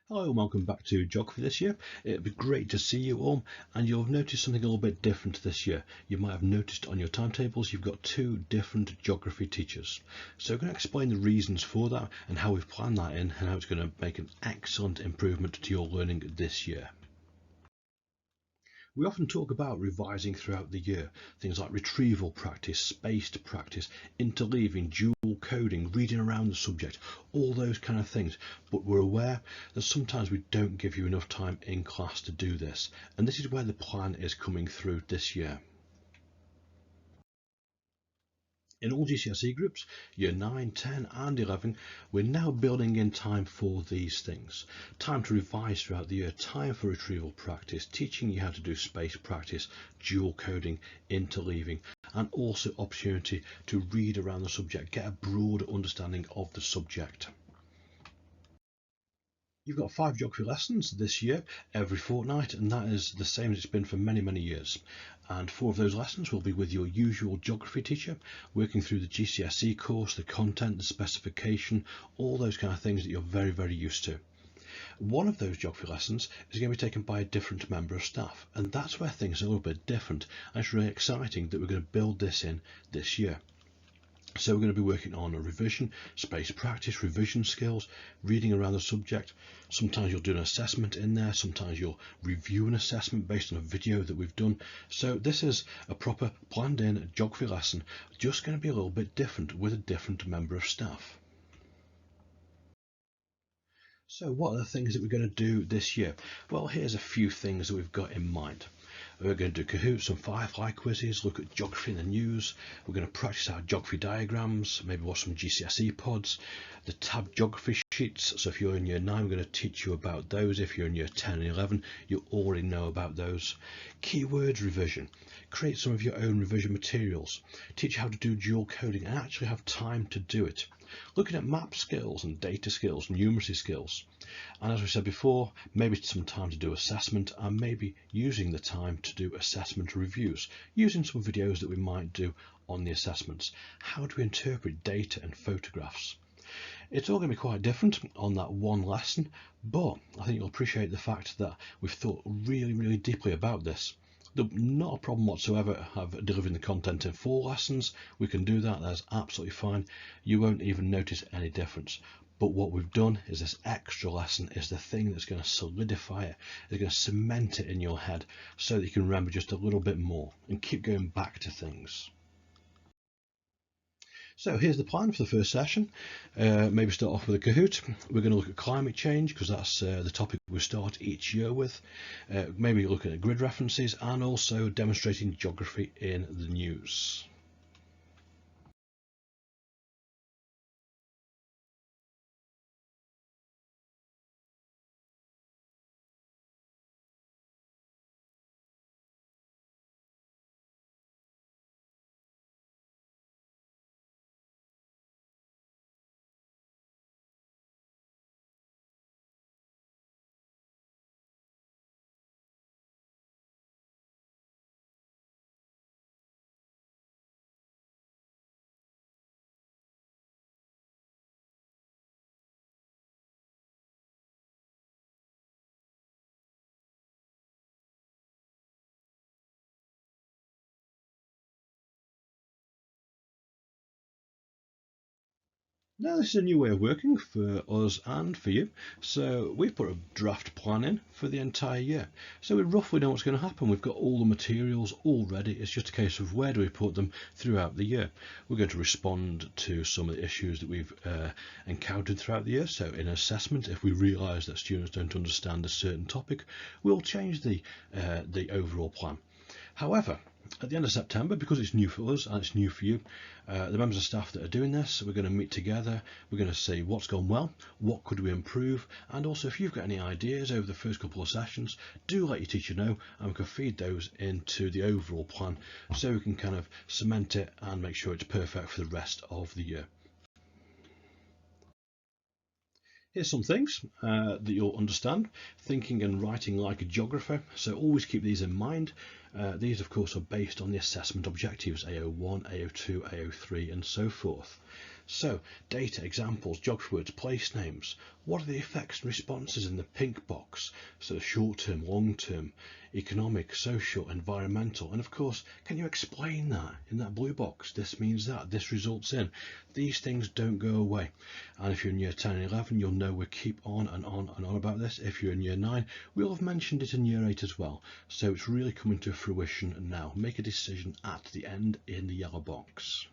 Hello and welcome back to Geography this year. It'd be great to see you all, and you'll have noticed something a little bit different this year. You might have noticed on your timetables you've got two different geography teachers. So I'm going to explain the reasons for that and how we've planned that in and how it's going to make an excellent improvement to your learning this year. We often talk about revising throughout the year, things like retrieval practice, spaced practice, interleaving, dual coding, reading around the subject, all those kind of things. But we're aware that sometimes we don't give you enough time in class to do this, and this is where the plan is coming through this year. In all GCSE groups, year 9, 10 and 11, we're now building in time for these things. Time to revise throughout the year, time for retrieval practice, teaching you how to do space practice, dual coding, interleaving, and also opportunity to read around the subject, get a broader understanding of the subject. You've got 5 geography lessons this year, every fortnight, and that is the same as it's been for many years. And 4 of those lessons will be with your usual geography teacher, working through the GCSE course, the content, the specification, all those kind of things that you're very used to. One of those geography lessons is going to be taken by a different member of staff, and that's where things are a little bit different, and it's really exciting that we're going to build this in this year. So we're going to be working on a revision, space practice, revision skills, reading around the subject. Sometimes you'll do an assessment in there, sometimes you'll review an assessment based on a video that we've done. So this is a proper planned in geography lesson, just going to be a little bit different with a different member of staff. So what are the things that we're going to do this year? Well, here's a few things that we've got in mind. We're going to do Kahoots and Firefly quizzes, look at geography in the news. We're going to practice our geography diagrams, maybe watch some GCSE pods, the tab geography sheets. So if you're in year 9, we're going to teach you about those. If you're in year 10 and 11, you already know about those. Keywords revision. Create some of your own revision materials. Teach you how to do dual coding and actually have time to do it. Looking at map skills and data skills, numeracy skills. And as we said before, maybe some time to do assessment and maybe using the time to do assessment reviews, using some videos that we might do on the assessments. How do we interpret data and photographs? It's all going to be quite different on that one lesson, but I think you'll appreciate the fact that we've thought really deeply about this. Not a problem whatsoever of delivering the content in 4 lessons. We can do that, that's absolutely fine. You won't even notice any difference. But what we've done is this extra lesson is the thing that's going to solidify it, is going to cement it in your head so that you can remember just a little bit more and keep going back to things. So here's the plan for the first session. Maybe start off with a Kahoot. We're going to look at climate change because that's the topic we start each year with. Maybe looking at grid references and also demonstrating geography in the news. Now this is a new way of working for us and for you. So we've put a draft plan in for the entire year. So we roughly know what's going to happen. We've got all the materials all ready. It's just a case of where do we put them throughout the year. We're going to respond to some of the issues that we've encountered throughout the year. So in assessment, if we realise that students don't understand a certain topic, we'll change the overall plan. However, at the end of September, because it's new for us and it's new for you, the members of staff that are doing this, we're going to meet together, we're going to see what's gone well, what could we improve, and also if you've got any ideas over the first couple of sessions, do let your teacher know and we can feed those into the overall plan so we can kind of cement it and make sure it's perfect for the rest of the year. Here's some things that you'll understand. Thinking and writing like a geographer, so always keep these in mind. These of course are based on the assessment objectives AO1, AO2, AO3 and so forth. So, data, examples, geography words, place names. What are the effects and responses in the pink box? So short term, long term, economic, social, environmental. And of course, can you explain that in that blue box? This means that, this results in. These things don't go away. And if you're in year 10 and 11, you'll know we keep on and on and on about this. If you're in year 9, we'll have mentioned it in year 8 as well. So it's really coming to fruition now. Make a decision at the end in the yellow box.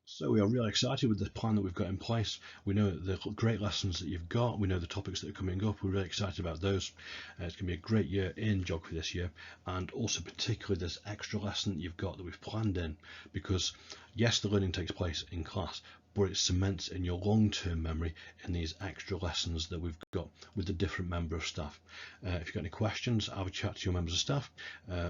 So we are really excited with the plan that we've got in place. We know the great lessons that you've got. We know the topics that are coming up. We're really excited about those. It's going to be a great year in geography this year, and also particularly this extra lesson that you've got that we've planned in, because yes, the learning takes place in class, but it cements in your long-term memory in these extra lessons that we've got with the different member of staff. If you've got any questions, have a chat to your members of staff,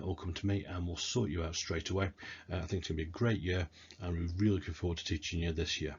or come to me and we'll sort you out straight away. I think it's going to be a great year, and we're really looking forward to teaching you this year.